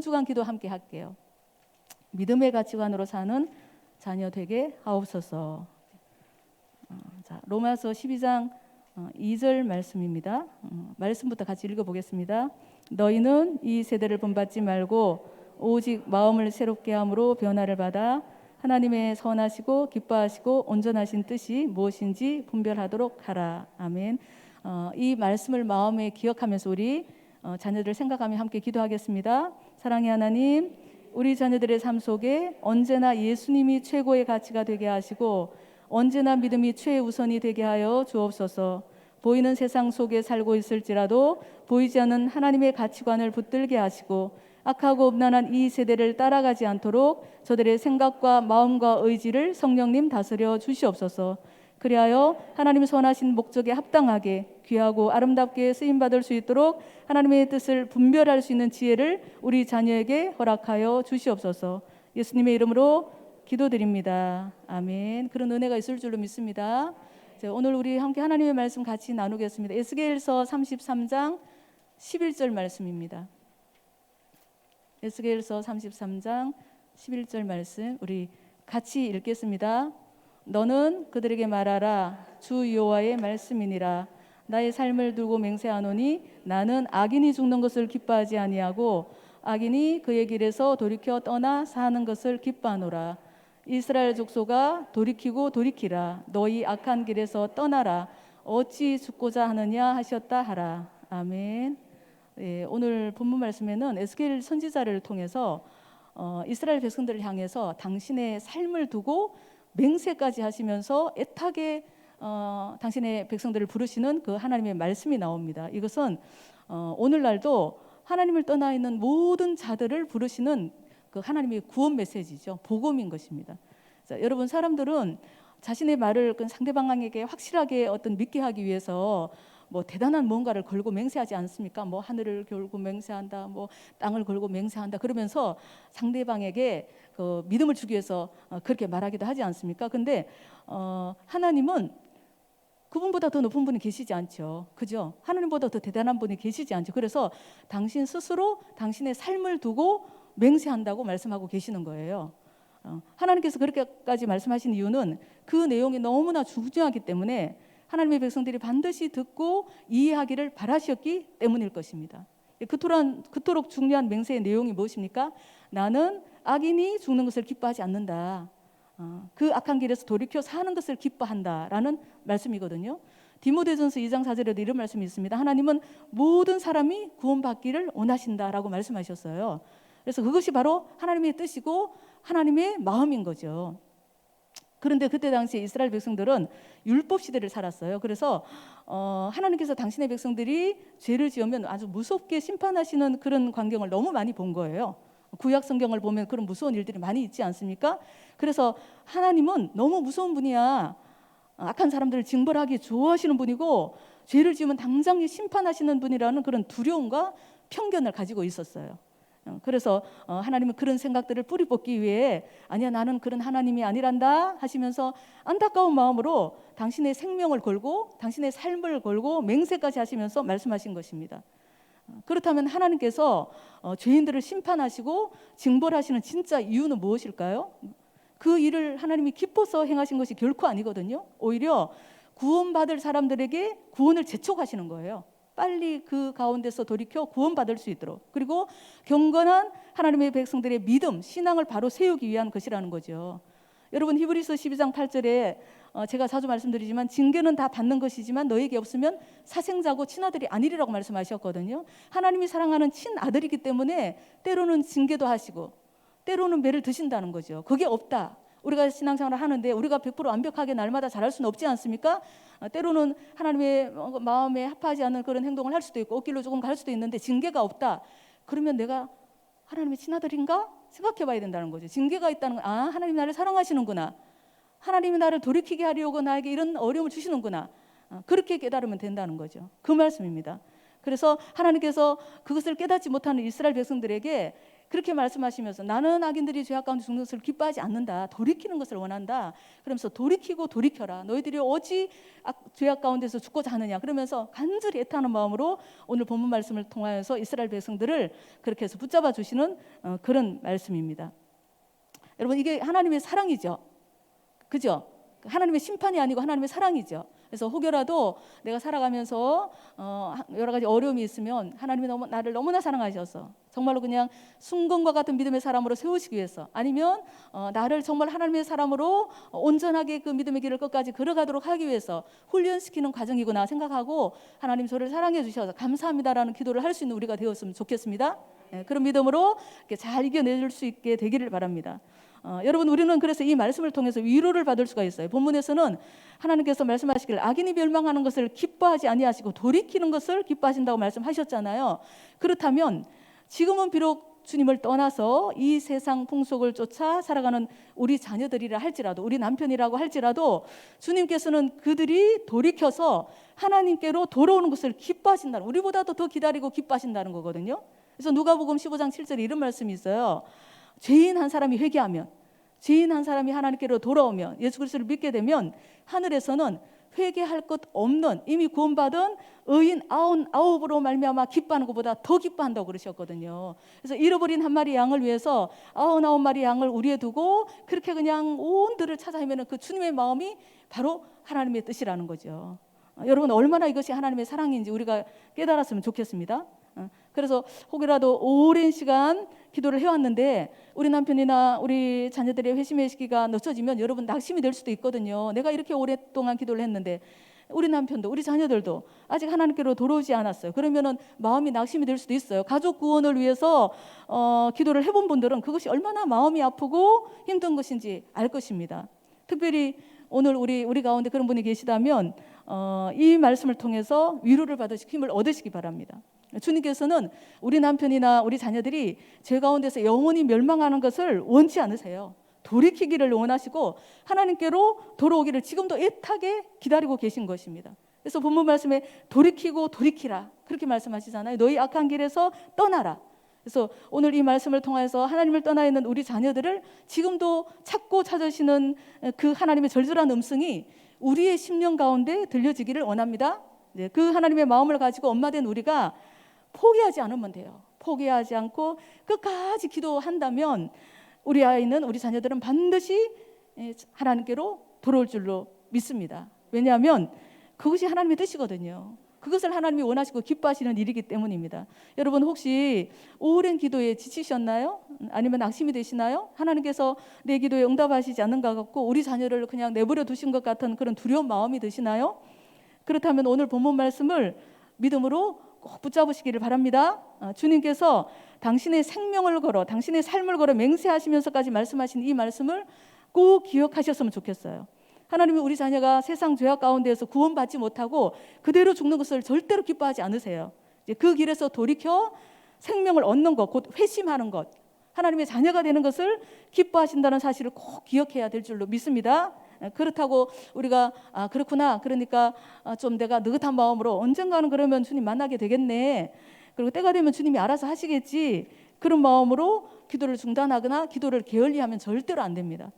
주간 기도 함께 할게요. 믿음의 가치관으로 사는 자녀 되게 하옵소서. 자, 로마서 12장 2절 말씀입니다. 말씀부터 같이 읽어보겠습니다. 너희는 이 세대를 본받지 말고 오직 마음을 새롭게 함으로 변화를 받아 하나님의 선하시고 기뻐하시고 온전하신 뜻이 무엇인지 분별하도록 하라. 아멘. 이 말씀을 마음에 기억하면서 우리 자녀들을 생각하며 함께 기도하겠습니다. 사랑의 하나님, 우리 자녀들의 삶 속에 언제나 예수님이 최고의 가치가 되게 하시고 언제나 믿음이 최우선이 되게 하여 주옵소서. 보이는 세상 속에 살고 있을지라도 보이지 않는 하나님의 가치관을 붙들게 하시고 악하고 음란한 이 세대를 따라가지 않도록 저들의 생각과 마음과 의지를 성령님 다스려 주시옵소서. 그리하여 하나님 선하신 목적에 합당하게 귀하고 아름답게 쓰임받을 수 있도록 하나님의 뜻을 분별할 수 있는 지혜를 우리 자녀에게 허락하여 주시옵소서. 예수님의 이름으로 기도드립니다. 아멘. 그런 은혜가 있을 줄로 믿습니다. 오늘 우리 함께 하나님의 말씀 같이 나누겠습니다. 에스겔서 33장 11절 말씀입니다. 에스겔서 33장 11절 말씀 우리 같이 읽겠습니다. 너는 그들에게 말하라. 주 여호와의 말씀이니라. 나의 삶을 두고 맹세하노니 나는 악인이 죽는 것을 기뻐하지 아니하고 악인이 그의 길에서 돌이켜 떠나 사는 것을 기뻐하노라. 이스라엘 족속아 돌이키고 돌이키라. 너희 악한 길에서 떠나라. 어찌 죽고자 하느냐 하셨다 하라. 아멘. 예, 오늘 본문 말씀에는 에스겔 선지자를 통해서 이스라엘 백성들을 향해서 당신의 삶을 두고 맹세까지 하시면서 애타게 당신의 백성들을 부르시는 그 하나님의 말씀이 나옵니다. 이것은 오늘날도 하나님을 떠나 있는 모든 자들을 부르시는 그 하나님의 구원 메시지죠. 복음인 것입니다. 자, 여러분, 사람들은 자신의 말을 그 상대방에게 확실하게 어떤 믿게 하기 위해서 뭐 대단한 뭔가를 걸고 맹세하지 않습니까? 뭐 하늘을 걸고 맹세한다, 뭐 땅을 걸고 맹세한다 그러면서 상대방에게 그 믿음을 주기 위해서 그렇게 말하기도 하지 않습니까? 근데 하나님은 그분보다 더 높은 분이 계시지 않죠. 그죠? 하나님보다 더 대단한 분이 계시지 않죠. 그래서 당신 스스로 당신의 삶을 두고 맹세한다고 말씀하고 계시는 거예요. 하나님께서 그렇게까지 말씀하신 이유는 그 내용이 너무나 중요하기 때문에 하나님의 백성들이 반드시 듣고 이해하기를 바라셨기 때문일 것입니다. 그토록 중요한 맹세의 내용이 무엇입니까? 나는 악인이 죽는 것을 기뻐하지 않는다. 그 악한 길에서 돌이켜 사는 것을 기뻐한다라는 말씀이거든요. 디모데전서 2장 4절에도 이런 말씀이 있습니다. 하나님은 모든 사람이 구원받기를 원하신다라고 말씀하셨어요. 그래서 그것이 바로 하나님의 뜻이고 하나님의 마음인 거죠. 그런데 그때 당시에 이스라엘 백성들은 율법 시대를 살았어요. 그래서 하나님께서 당신의 백성들이 죄를 지으면 아주 무섭게 심판하시는 그런 광경을 너무 많이 본 거예요. 구약 성경을 보면 그런 무서운 일들이 많이 있지 않습니까? 그래서 하나님은 너무 무서운 분이야. 악한 사람들을 징벌하기 좋아하시는 분이고 죄를 지으면 당장 심판하시는 분이라는 그런 두려움과 편견을 가지고 있었어요. 그래서 하나님은 그런 생각들을 뿌리 뽑기 위해 아니야 나는 그런 하나님이 아니란다 하시면서 안타까운 마음으로 당신의 생명을 걸고 당신의 삶을 걸고 맹세까지 하시면서 말씀하신 것입니다. 그렇다면 하나님께서 죄인들을 심판하시고 징벌하시는 진짜 이유는 무엇일까요? 그 일을 하나님이 기뻐서 행하신 것이 결코 아니거든요. 오히려 구원받을 사람들에게 구원을 재촉하시는 거예요. 빨리 그 가운데서 돌이켜 구원받을 수 있도록, 그리고 경건한 하나님의 백성들의 믿음, 신앙을 바로 세우기 위한 것이라는 거죠. 여러분, 히브리서 12장 8절에 제가 자주 말씀드리지만 징계는 다 받는 것이지만 너에게 없으면 사생자고 친아들이 아니리라고 말씀하셨거든요. 하나님이 사랑하는 친아들이기 때문에 때로는 징계도 하시고 때로는 매를 드신다는 거죠. 그게 없다. 우리가 신앙생활을 하는데 우리가 100% 완벽하게 날마다 잘할 수는 없지 않습니까? 때로는 하나님의 마음에 합하지 않는 그런 행동을 할 수도 있고 옷길로 조금 갈 수도 있는데 징계가 없다. 그러면 내가 하나님의 친아들인가? 생각해 봐야 된다는 거죠. 징계가 있다는 건 하나님이 나를 사랑하시는구나. 하나님이 나를 돌이키게 하려고 나에게 이런 어려움을 주시는구나. 그렇게 깨달으면 된다는 거죠. 그 말씀입니다. 그래서 하나님께서 그것을 깨닫지 못하는 이스라엘 백성들에게 그렇게 말씀하시면서 나는 악인들이 죄악 가운데 죽는 것을 기뻐하지 않는다. 돌이키는 것을 원한다. 그러면서 돌이키고 돌이켜라. 너희들이 어찌 죄악 가운데서 죽고자 하느냐. 그러면서 간절히 애타는 마음으로 오늘 본문 말씀을 통하여서 이스라엘 백성들을 그렇게 해서 붙잡아 주시는 그런 말씀입니다. 여러분, 이게 하나님의 사랑이죠. 그죠? 하나님의 심판이 아니고 하나님의 사랑이죠. 그래서 혹여라도 내가 살아가면서 여러 가지 어려움이 있으면 하나님이 나를 너무나 사랑하셔서 정말로 그냥 순금과 같은 믿음의 사람으로 세우시기 위해서, 아니면 나를 정말 하나님의 사람으로 온전하게 그 믿음의 길을 끝까지 걸어가도록 하기 위해서 훈련시키는 과정이구나 생각하고 하나님 저를 사랑해 주셔서 감사합니다라는 기도를 할 수 있는 우리가 되었으면 좋겠습니다. 그런 믿음으로 잘 이겨낼 수 있게 되기를 바랍니다. 여러분, 우리는 그래서 이 말씀을 통해서 위로를 받을 수가 있어요. 본문에서는 하나님께서 말씀하시길 악인이 멸망하는 것을 기뻐하지 아니하시고 돌이키는 것을 기뻐하신다고 말씀하셨잖아요. 그렇다면 지금은 비록 주님을 떠나서 이 세상 풍속을 쫓아 살아가는 우리 자녀들이라 할지라도, 우리 남편이라고 할지라도 주님께서는 그들이 돌이켜서 하나님께로 돌아오는 것을 기뻐하신다는, 우리보다도 더 기다리고 기뻐하신다는 거거든요. 그래서 누가복음 15장 7절에 이런 말씀이 있어요. 죄인 한 사람이 회개하면, 죄인 한 사람이 하나님께로 돌아오면, 예수 그리스도를 믿게 되면 하늘에서는 회개할 것 없는 이미 구원받은 의인 99으로 말미암아 기뻐하는 것보다 더 기뻐한다고 그러셨거든요. 그래서 잃어버린 한 마리 양을 위해서 99마리 양을 우리에 두고 그렇게 그냥 온 들을 찾아 헤매는 그 주님의 마음이 바로 하나님의 뜻이라는 거죠. 여러분, 얼마나 이것이 하나님의 사랑인지 우리가 깨달았으면 좋겠습니다. 그래서 혹이라도 오랜 시간 기도를 해왔는데 우리 남편이나 우리 자녀들의 회심의 시기가 늦춰지면 여러분 낙심이 될 수도 있거든요. 내가 이렇게 오랫동안 기도를 했는데 우리 남편도 우리 자녀들도 아직 하나님께로 돌아오지 않았어요. 그러면은 마음이 낙심이 될 수도 있어요. 가족 구원을 위해서 기도를 해본 분들은 그것이 얼마나 마음이 아프고 힘든 것인지 알 것입니다. 특별히 오늘 우리 가운데 그런 분이 계시다면 이 말씀을 통해서 위로를 받으시고 힘을 얻으시기 바랍니다. 주님께서는 우리 남편이나 우리 자녀들이 죄 가운데서 영원히 멸망하는 것을 원치 않으세요. 돌이키기를 원하시고 하나님께로 돌아오기를 지금도 애타게 기다리고 계신 것입니다. 그래서 본문 말씀에 돌이키고 돌이키라 그렇게 말씀하시잖아요. 너희 악한 길에서 떠나라. 그래서 오늘 이 말씀을 통해서 하나님을 떠나 있는 우리 자녀들을 지금도 찾고 찾으시는 그 하나님의 절절한 음성이 우리의 심령 가운데 들려지기를 원합니다. 그 하나님의 마음을 가지고 엄마 된 우리가 포기하지 않으면 돼요. 포기하지 않고 끝까지 기도한다면 우리 아이는, 우리 자녀들은 반드시 하나님께로 돌아올 줄로 믿습니다. 왜냐하면 그것이 하나님의 뜻이거든요. 그것을 하나님이 원하시고 기뻐하시는 일이기 때문입니다. 여러분, 혹시 오랜 기도에 지치셨나요? 아니면 낙심이 되시나요? 하나님께서 내 기도에 응답하시지 않는 것 같고 우리 자녀를 그냥 내버려 두신 것 같은 그런 두려운 마음이 드시나요? 그렇다면 오늘 본문 말씀을 믿음으로 꼭 붙잡으시기를 바랍니다. 주님께서 당신의 생명을 걸어, 당신의 삶을 걸어 맹세하시면서까지 말씀하신 이 말씀을 꼭 기억하셨으면 좋겠어요. 하나님이 우리 자녀가 세상 죄악 가운데에서 구원받지 못하고 그대로 죽는 것을 절대로 기뻐하지 않으세요. 이제 그 길에서 돌이켜 생명을 얻는 것, 곧 회심하는 것, 하나님의 자녀가 되는 것을 기뻐하신다는 사실을 꼭 기억해야 될 줄로 믿습니다. 그렇다고 우리가 그렇구나, 그러니까 좀 내가 느긋한 마음으로 언젠가는 그러면 주님 만나게 되겠네, 그리고 때가 되면 주님이 알아서 하시겠지, 그런 마음으로 기도를 중단하거나 기도를 게을리하면 절대로 안 됩니다.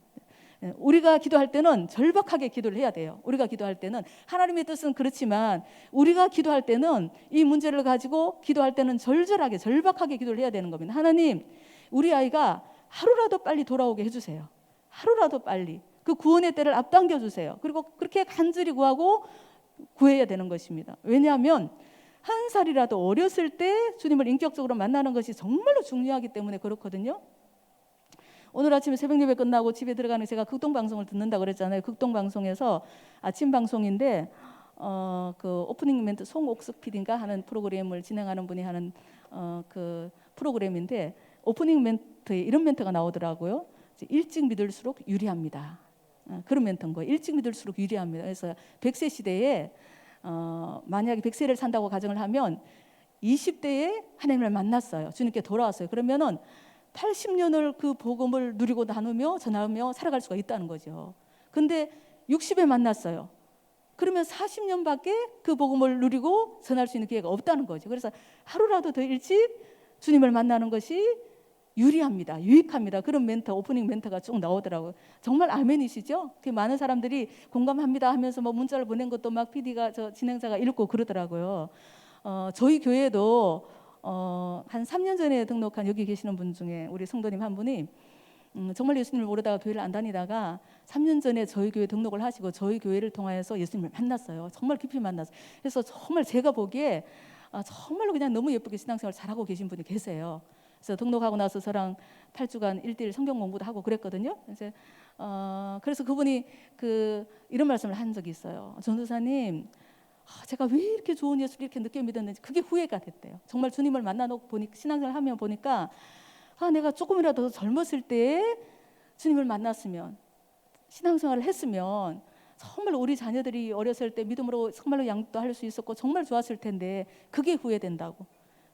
우리가 기도할 때는 절박하게 기도를 해야 돼요. 우리가 기도할 때는 하나님의 뜻은 그렇지만 우리가 기도할 때는 이 문제를 가지고 기도할 때는 절절하게 절박하게 기도를 해야 되는 겁니다. 하나님, 우리 아이가 하루라도 빨리 돌아오게 해주세요. 하루라도 빨리 그 구원의 때를 앞당겨 주세요. 그리고 그렇게 간절히 구하고 구해야 되는 것입니다. 왜냐하면 한 살이라도 어렸을 때 주님을 인격적으로 만나는 것이 정말로 중요하기 때문에 그렇거든요. 오늘 아침에 새벽 예배 끝나고 집에 들어가는 제가 극동방송을 듣는다고 그랬잖아요. 극동방송에서 아침 방송인데 그 오프닝 멘트 송옥숙 PD인가 하는 프로그램을 진행하는 분이 하는 그 프로그램인데 오프닝 멘트에 이런 멘트가 나오더라고요. 일찍 믿을수록 유리합니다. 그런 멘트인 거예요. 일찍 믿을수록 유리합니다. 그래서 100세 시대에 만약에 100세를 산다고 가정을 하면 20대에 하나님을 만났어요. 주님께 돌아왔어요. 그러면은 80년을 그 복음을 누리고 나누며 전하며 살아갈 수가 있다는 거죠. 근데 60에 만났어요. 그러면 40년밖에 그 복음을 누리고 전할 수 있는 기회가 없다는 거죠. 그래서 하루라도 더 일찍 주님을 만나는 것이 유리합니다. 유익합니다. 그런 멘트, 오프닝 멘트가 쭉 나오더라고요. 정말 아멘이시죠? 많은 사람들이 공감합니다 하면서 뭐 문자를 보낸 것도 막 PD가 진행자가 읽고 그러더라고요. 저희 교회도 한 3년 전에 등록한 여기 계시는 분 중에 우리 성도님 한 분이 정말 예수님을 모르다가 교회를 안 다니다가 3년 전에 저희 교회 등록을 하시고 저희 교회를 통하여서 예수님을 만났어요. 정말 깊이 만났어요. 그래서 정말 제가 보기에 정말로 그냥 너무 예쁘게 신앙생활 잘하고 계신 분이 계세요. 그래서 등록하고 나서 저랑 8주간 1:1 성경 공부도 하고 그랬거든요. 이제 그래서 그분이 이런 말씀을 한 적이 있어요. 전도사님, 제가 왜 이렇게 좋은 예수를 이렇게 늦게 믿었는지 그게 후회가 됐대요. 정말 주님을 만나놓고 보니까 신앙생활 하면 보니까 내가 조금이라도 더 젊었을 때 주님을 만났으면 신앙생활을 했으면 정말 우리 자녀들이 어렸을 때 믿음으로 정말로 양육도 할 수 있었고 정말 좋았을 텐데 그게 후회된다고.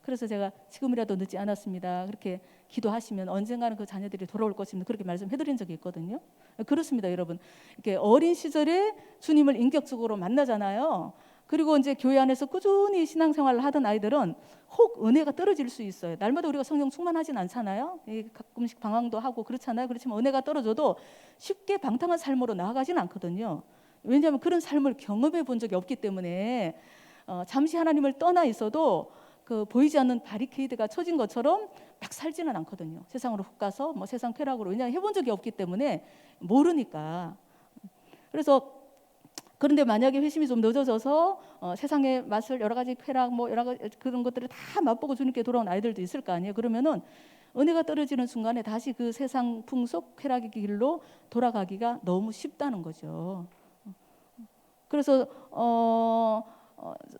그래서 제가 지금이라도 늦지 않았습니다. 그렇게 기도하시면 언젠가는 그 자녀들이 돌아올 것입니다. 그렇게 말씀해드린 적이 있거든요. 그렇습니다, 여러분. 이렇게 어린 시절에 주님을 인격적으로 만나잖아요. 그리고 이제 교회 안에서 꾸준히 신앙생활을 하던 아이들은 혹 은혜가 떨어질 수 있어요. 날마다 우리가 성령 충만하진 않잖아요. 가끔씩 방황도 하고 그렇잖아요. 그렇지만 은혜가 떨어져도 쉽게 방탕한 삶으로 나아가지는 않거든요. 왜냐하면 그런 삶을 경험해 본 적이 없기 때문에 잠시 하나님을 떠나 있어도 보이지 않는 바리케이드가 쳐진 것처럼 막 살지는 않거든요. 세상으로 훅 가서 뭐 세상 쾌락으로, 왜냐하면 해본 적이 없기 때문에 모르니까. 그래서 그런데 만약에 회심이 좀 늦어져서 세상의 맛을 여러 가지 쾌락 뭐 여러 가지 그런 것들을 다 맛보고 주님께 돌아온 아이들도 있을 거 아니에요. 그러면은 은혜가 떨어지는 순간에 다시 그 세상 풍속 쾌락의 길로 돌아가기가 너무 쉽다는 거죠. 그래서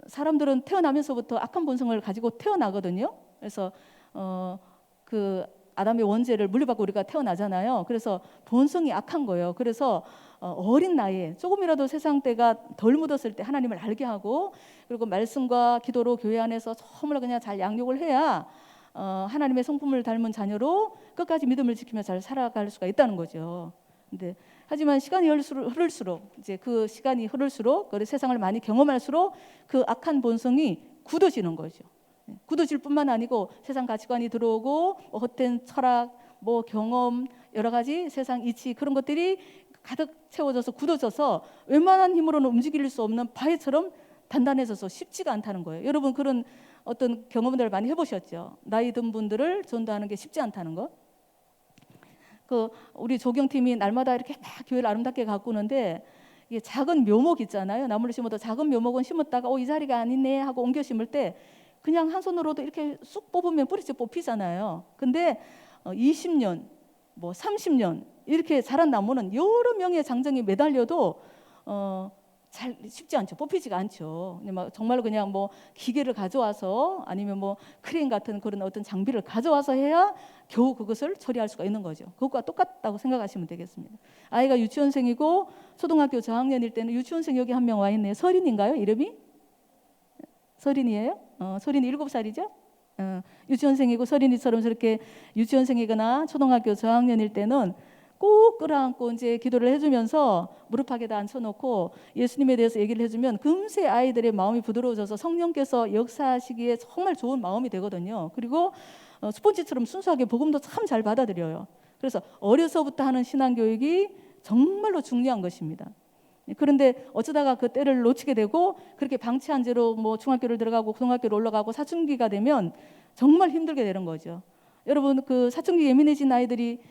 사람들은 태어나면서부터 악한 본성을 가지고 태어나거든요. 그래서 아담의 원죄를 물려받고 우리가 태어나잖아요. 그래서 본성이 악한 거예요. 그래서 어린 나이에 조금이라도 세상 때가 덜 묻었을 때 하나님을 알게 하고, 그리고 말씀과 기도로 교회 안에서 정말 그냥 잘 양육을 해야 하나님의 성품을 닮은 자녀로 끝까지 믿음을 지키며 잘 살아갈 수가 있다는 거죠. 근데 하지만 시간이 흐를수록 이제 그 시간이 흐를수록 세상을 많이 경험할수록 그 악한 본성이 굳어지는 거죠. 굳어질 뿐만 아니고 세상 가치관이 들어오고 헛된 철학, 뭐 경험, 여러 가지 세상 이치 그런 것들이 가득 채워져서 굳어져서 웬만한 힘으로는 움직일 수 없는 바위처럼 단단해져서 쉽지가 않다는 거예요. 여러분 그런 어떤 경험들을 많이 해보셨죠? 나이 든 분들을 전도하는 게 쉽지 않다는 거. 우리 조경팀이 날마다 이렇게 막 교회를 아름답게 가꾸는데 이게 작은 묘목 있잖아요. 나무를 심어도 작은 묘목은 심었다가 이 자리가 아니네 하고 옮겨 심을 때 그냥 한 손으로도 이렇게 쑥 뽑으면 뿌리째 뽑히잖아요. 근데 20년, 뭐 30년 이렇게 자란 나무는 여러 명의 장정이 매달려도 잘 쉽지 않죠. 뽑히지가 않죠. 정말로 그냥 뭐 기계를 가져와서 아니면 뭐 크레인 같은 그런 어떤 장비를 가져와서 해야 겨우 그것을 처리할 수가 있는 거죠. 그것과 똑같다고 생각하시면 되겠습니다. 아이가 유치원생이고 초등학교 저학년일 때는 유치원생 여기 한 명 와 있네요. 서린인가요? 이름이? 서린이에요? 서린이 7살이죠? 유치원생이고 서린이처럼 저렇게 유치원생이거나 초등학교 저학년일 때는 꼭 끌어안고 이제 기도를 해주면서 무릎팍에다 앉혀놓고 예수님에 대해서 얘기를 해주면 금세 아이들의 마음이 부드러워져서 성령께서 역사하시기에 정말 좋은 마음이 되거든요. 그리고 스폰지처럼 순수하게 복음도 참 잘 받아들여요. 그래서 어려서부터 하는 신앙교육이 정말로 중요한 것입니다. 그런데 어쩌다가 그 때를 놓치게 되고 그렇게 방치한 채로 뭐 중학교를 들어가고 고등학교를 올라가고 사춘기가 되면 정말 힘들게 되는 거죠. 여러분 사춘기 예민해진 아이들이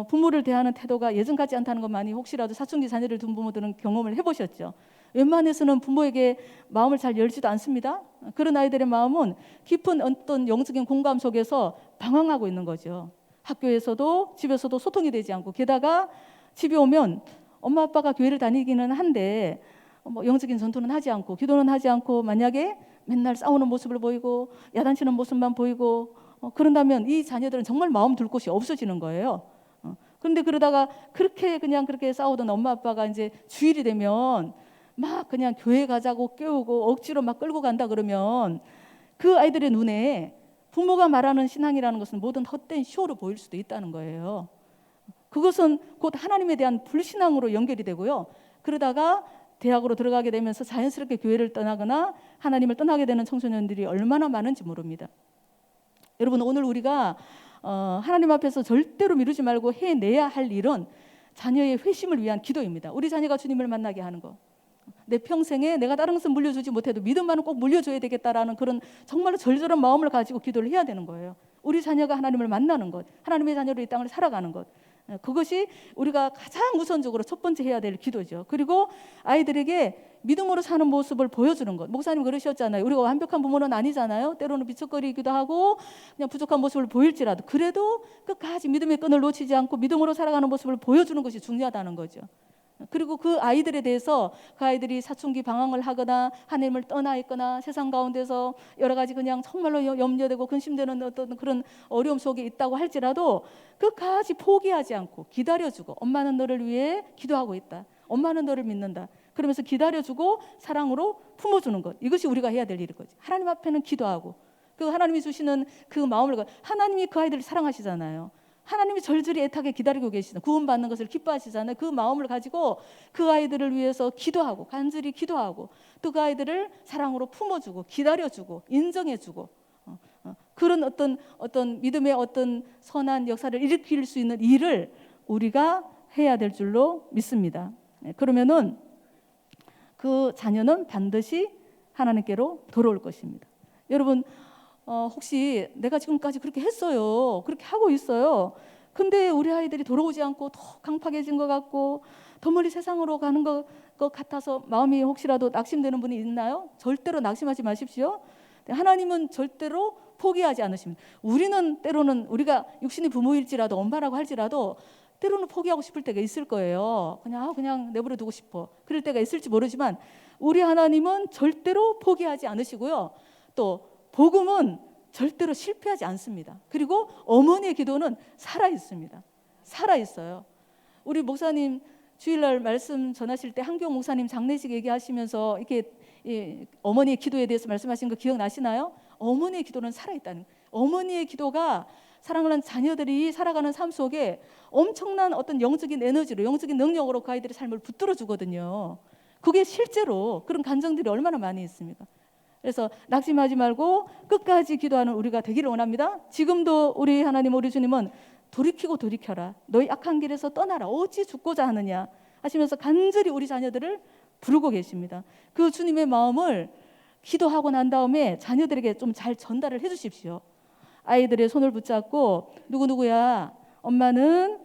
부모를 대하는 태도가 예전 같지 않다는 것 많이 혹시라도 사춘기 자녀를 둔 부모들은 경험을 해보셨죠. 웬만해서는 부모에게 마음을 잘 열지도 않습니다. 그런 아이들의 마음은 깊은 어떤 영적인 공감 속에서 방황하고 있는 거죠. 학교에서도 집에서도 소통이 되지 않고, 게다가 집에 오면 엄마 아빠가 교회를 다니기는 한데 뭐 영적인 전투는 하지 않고 기도는 하지 않고 만약에 맨날 싸우는 모습을 보이고 야단치는 모습만 보이고 그런다면 이 자녀들은 정말 마음 둘 곳이 없어지는 거예요. 그런데 그러다가 그렇게 싸우던 엄마 아빠가 이제 주일이 되면 막 그냥 교회 가자고 깨우고 억지로 막 끌고 간다 그러면 그 아이들의 눈에 부모가 말하는 신앙이라는 것은 모든 헛된 쇼로 보일 수도 있다는 거예요. 그것은 곧 하나님에 대한 불신앙으로 연결이 되고요. 그러다가 대학으로 들어가게 되면서 자연스럽게 교회를 떠나거나 하나님을 떠나게 되는 청소년들이 얼마나 많은지 모릅니다. 여러분 오늘 우리가 하나님 앞에서 절대로 미루지 말고 해내야 할 일은 자녀의 회심을 위한 기도입니다. 우리 자녀가 주님을 만나게 하는 거. 내 평생에 내가 다른 것은 물려주지 못해도 믿음만은 꼭 물려줘야 되겠다라는 그런 정말로 절절한 마음을 가지고 기도를 해야 되는 거예요. 우리 자녀가 하나님을 만나는 것, 하나님의 자녀로 이 땅을 살아가는 것, 그것이 우리가 가장 우선적으로 첫 번째 해야 될 기도죠. 그리고 아이들에게 믿음으로 사는 모습을 보여주는 것. 목사님 그러셨잖아요. 우리가 완벽한 부모는 아니잖아요. 때로는 비척거리기도 하고 그냥 부족한 모습을 보일지라도 그래도 끝까지 믿음의 끈을 놓치지 않고 믿음으로 살아가는 모습을 보여주는 것이 중요하다는 거죠. 그리고 그 아이들에 대해서 그 아이들이 사춘기 방황을 하거나 하나님을 떠나 있거나 세상 가운데서 여러 가지 그냥 정말로 염려되고 근심되는 어떤 그런 어려움 속에 있다고 할지라도 끝까지 포기하지 않고 기다려주고 엄마는 너를 위해 기도하고 있다. 엄마는 너를 믿는다. 그러면서 기다려주고 사랑으로 품어주는 것. 이것이 우리가 해야 될 일인 거지. 하나님 앞에는 기도하고 그 하나님이 주시는 그 마음을 하나님이 그 아이들을 사랑하시잖아요. 하나님이 절절히 애타게 기다리고 계시는 구원받는 것을 기뻐하시잖아요. 그 마음을 가지고 그 아이들을 위해서 기도하고 간절히 기도하고 또 그 아이들을 사랑으로 품어주고 기다려주고 인정해주고 그런 어떤 믿음의 어떤 선한 역사를 일으킬 수 있는 일을 우리가 해야 될 줄로 믿습니다. 그러면은 그 자녀는 반드시 하나님께로 돌아올 것입니다. 여러분 혹시 내가 지금까지 그렇게 했어요. 그렇게 하고 있어요. 근데 우리 아이들이 돌아오지 않고 더 강팍해진 것 같고 더 멀리 세상으로 가는 것 같아서 마음이 혹시라도 낙심되는 분이 있나요? 절대로 낙심하지 마십시오. 하나님은 절대로 포기하지 않으십니다. 우리는 때로는 우리가 육신의 부모일지라도 엄마라고 할지라도 때로는 포기하고 싶을 때가 있을 거예요. 그냥 내버려 두고 싶어. 그럴 때가 있을지 모르지만 우리 하나님은 절대로 포기하지 않으시고요. 또 복음은 절대로 실패하지 않습니다. 그리고 어머니의 기도는 살아 있습니다. 살아 있어요. 우리 목사님 주일날 말씀 전하실 때 한경 목사님 장례식 얘기하시면서 이렇게 어머니의 기도에 대해서 말씀하신 거 기억나시나요? 어머니의 기도는 살아 있다는 거예요. 어머니의 기도가 사랑하는 자녀들이 살아가는 삶 속에 엄청난 어떤 영적인 에너지로 영적인 능력으로 그 아이들의 삶을 붙들어 주거든요. 그게 실제로 그런 감정들이 얼마나 많이 있습니까? 그래서 낙심하지 말고 끝까지 기도하는 우리가 되기를 원합니다. 지금도 우리 하나님 우리 주님은 돌이키고 돌이켜라. 너희 악한 길에서 떠나라. 어찌 죽고자 하느냐 하시면서 간절히 우리 자녀들을 부르고 계십니다. 그 주님의 마음을 기도하고 난 다음에 자녀들에게 좀 잘 전달을 해 주십시오. 아이들의 손을 붙잡고 누구누구야 엄마는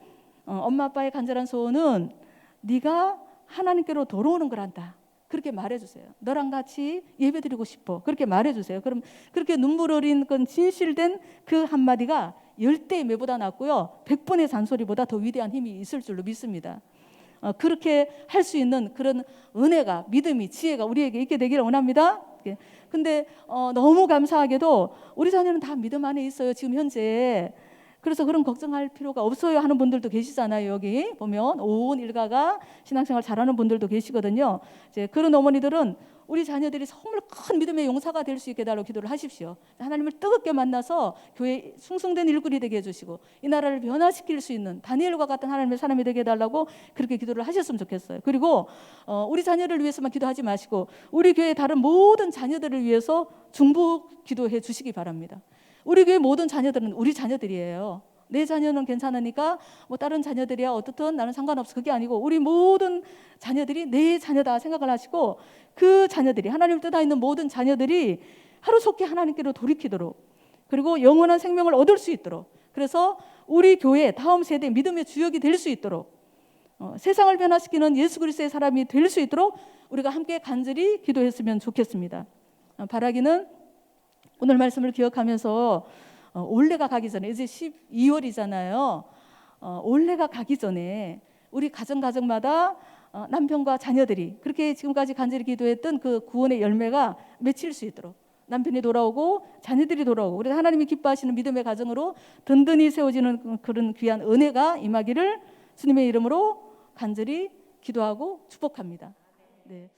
엄마 아빠의 간절한 소원은 네가 하나님께로 돌아오는 거란다. 그렇게 말해주세요. 너랑 같이 예배드리고 싶어. 그렇게 말해주세요. 그럼 그렇게 눈물 어린 그 진실된 그 한마디가 10대의 매보다 낫고요. 100번의 잔소리보다 더 위대한 힘이 있을 줄로 믿습니다. 그렇게 할 수 있는 그런 은혜가 믿음이 지혜가 우리에게 있게 되기를 원합니다. 근데 너무 감사하게도 우리 자녀는 다 믿음 안에 있어요. 지금 현재. 그래서 그런 걱정할 필요가 없어요 하는 분들도 계시잖아요. 여기 보면 온 일가가 신앙생활 잘하는 분들도 계시거든요. 이제 그런 어머니들은 우리 자녀들이 정말 큰 믿음의 용사가 될 수 있게 달라고 기도를 하십시오. 하나님을 뜨겁게 만나서 교회 숭숭된 일꾼이 되게 해주시고 이 나라를 변화시킬 수 있는 다니엘과 같은 하나님의 사람이 되게 해달라고 그렇게 기도를 하셨으면 좋겠어요. 그리고 우리 자녀를 위해서만 기도하지 마시고 우리 교회 다른 모든 자녀들을 위해서 중보 기도해 주시기 바랍니다. 우리 교회 모든 자녀들은 우리 자녀들이에요. 내 자녀는 괜찮으니까 뭐 다른 자녀들이야 어떻든 나는 상관없어. 그게 아니고 우리 모든 자녀들이 내 자녀다 생각을 하시고 그 자녀들이 하나님을 뜻하 있는 모든 자녀들이 하루속히 하나님께로 돌이키도록 그리고 영원한 생명을 얻을 수 있도록 그래서 우리 교회 다음 세대 믿음의 주역이 될 수 있도록 세상을 변화시키는 예수 그리스도의 사람이 될 수 있도록 우리가 함께 간절히 기도했으면 좋겠습니다. 바라기는 오늘 말씀을 기억하면서 올해가 가기 전에 이제 12월이잖아요. 올해가 가기 전에 우리 가정마다 남편과 자녀들이 그렇게 지금까지 간절히 기도했던 그 구원의 열매가 맺힐 수 있도록 남편이 돌아오고 자녀들이 돌아오고 우리 하나님이 기뻐하시는 믿음의 가정으로 든든히 세워지는 그런 귀한 은혜가 임하기를 주님의 이름으로 간절히 기도하고 축복합니다. 네.